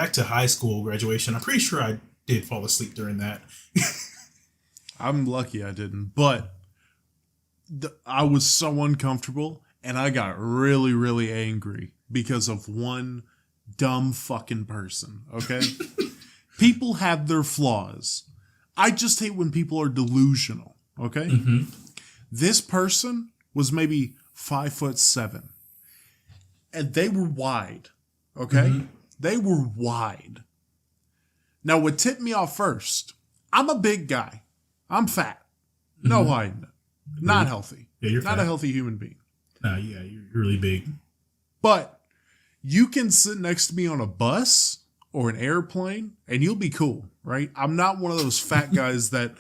back to high school graduation. I'm pretty sure I did fall asleep during that. I'm lucky I didn't, but I was so uncomfortable, and I got really, really angry because of one dumb fucking person, okay? People have their flaws. I just hate when people are delusional, okay? Mm-hmm. This person was maybe 5'7", and they were wide, okay? Mm-hmm. They were wide. Now, what tipped me off first, I'm a big guy. I'm fat. No height. Not healthy. Yeah, you're not fat. a healthy human being. No, yeah, you're really big. But you can sit next to me on a bus or an airplane and you'll be cool, right? I'm not one of those fat guys that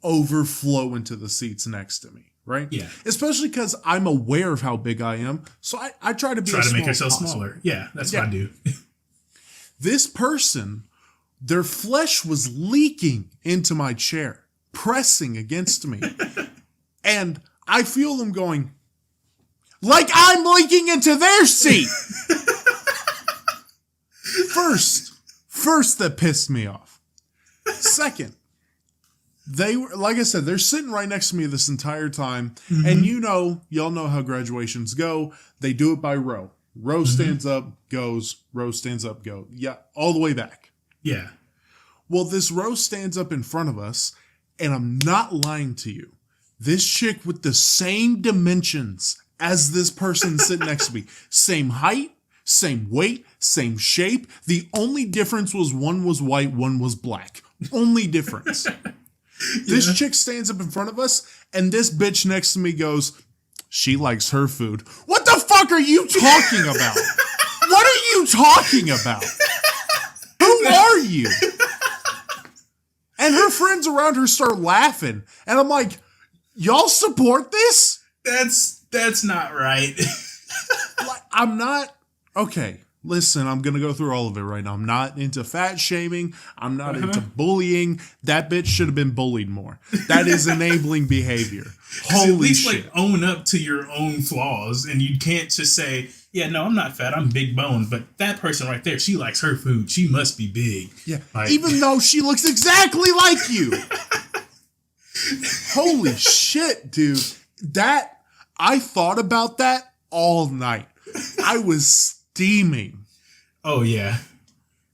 overflow into the seats next to me, right? Yeah. Especially because I'm aware of how big I am. So I try to be Try as to make small as yourself possible. smaller. Yeah, that's what I do. This person, their flesh was leaking into my chair, pressing against me. And I feel them going, like I'm leaking into their seat. First that pissed me off. Second, they were, like I said, they're sitting right next to me this entire time. Mm-hmm. And y'all know how graduations go. They do it by row. Row stands up, goes, row stands up, go. Yeah, all the way back. Yeah. Well, this row stands up in front of us, and I'm not lying to you. This chick with the same dimensions as this person sitting next to me. Same height, same weight, same shape. The only difference was one was white, one was black. Only difference. This chick stands up in front of us, and this bitch next to me goes, she likes her food. What the fuck are you talking about? What are you talking about? Who are you? And her friends around her start laughing. And I'm like, y'all support this? That's not right. Like, I'm not. Okay, listen, I'm going to go through all of it right now. I'm not into fat shaming. I'm not into bullying. That bitch should have been bullied more. That is enabling behavior. Holy at least, shit. like, own up to your own flaws. And you can't just say, yeah, no, I'm not fat. I'm big boned. But that person right there, she likes her food. She must be big. Yeah, like, even though she looks exactly like you. Holy shit, dude. I thought about that all night. I was steaming. Oh, yeah.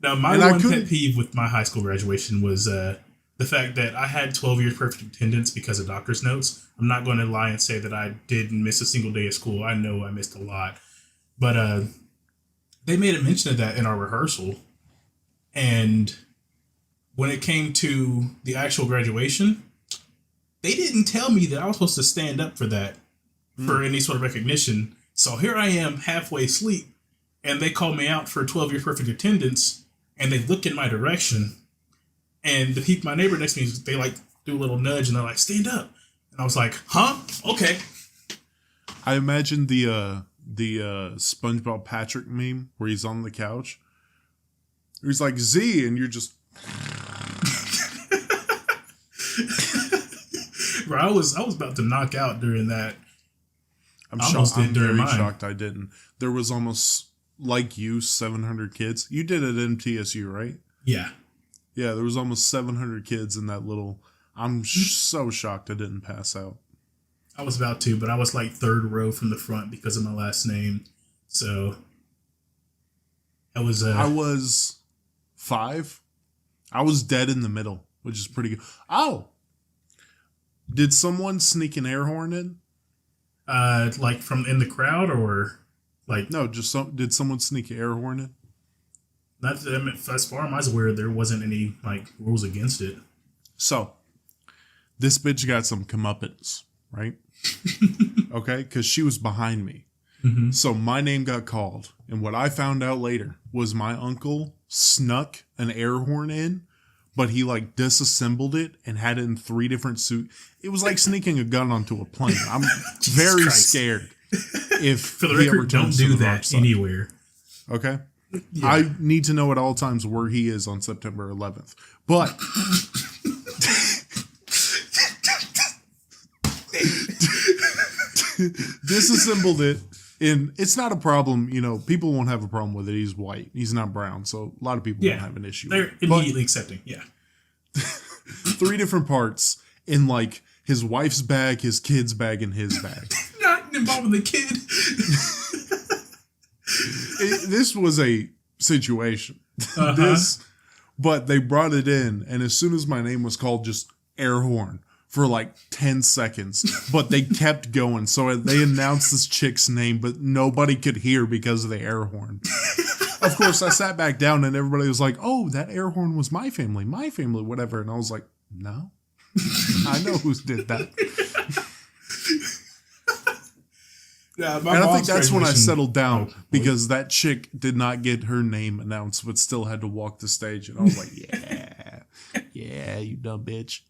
Now, my one pet peeve with my high school graduation was the fact that I had 12 years perfect attendance because of doctor's notes. I'm not going to lie and say that I didn't miss a single day of school. I know I missed a lot. But they made a mention of that in our rehearsal. And when it came to the actual graduation, they didn't tell me that I was supposed to stand up for that, for any sort of recognition. So here I am halfway asleep, and they called me out for 12 years perfect attendance, and they look in my direction, and the people, my neighbor next to me, they like do a little nudge, and they're like, stand up. And I was like, huh? Okay. I imagine the SpongeBob Patrick meme where he's on the couch. He's like, Z, and you're just... Bro, I was about to knock out during that. I'm very shocked I didn't. There was almost, like you, 700 kids. You did it at MTSU, right? Yeah. Yeah, there was almost 700 kids in that little... I'm so shocked I didn't pass out. I was about to, but I was like third row from the front because of my last name. So I was 5. I was dead in the middle, which is pretty good. Oh! Did someone sneak an air horn in? Like from in the crowd or like... No, did someone sneak an air horn in? Not that, I mean, as far as I was aware, there wasn't any like rules against it. So, this bitch got some comeuppance, right? Okay, because she was behind me. Mm-hmm. So my name got called, and what I found out later was my uncle snuck an air horn in, but he like disassembled it and had it in 3 different suits. It was like sneaking a gun onto a plane. I'm very scared. If for the record, don't do that anywhere. Okay. Yeah. I need to know at all times where he is on September 11th. But disassembled it, And it's not a problem, people won't have a problem with it. He's white. He's not brown. So a lot of people won't have an issue. They're immediately accepting. Yeah. 3 different parts in like his wife's bag, his kid's bag, and his bag. Not involving the kid. This was a situation. But they brought it in, and as soon as my name was called, just air horn for like 10 seconds. But they kept going. So they announced this chick's name, but nobody could hear because of the air horn. Of course, I sat back down and everybody was like, oh, that air horn was my family, whatever. And I was like, no, I know who did that. Yeah, and I think that's when I settled down because that chick did not get her name announced, but still had to walk the stage. And I was like, yeah, you dumb bitch.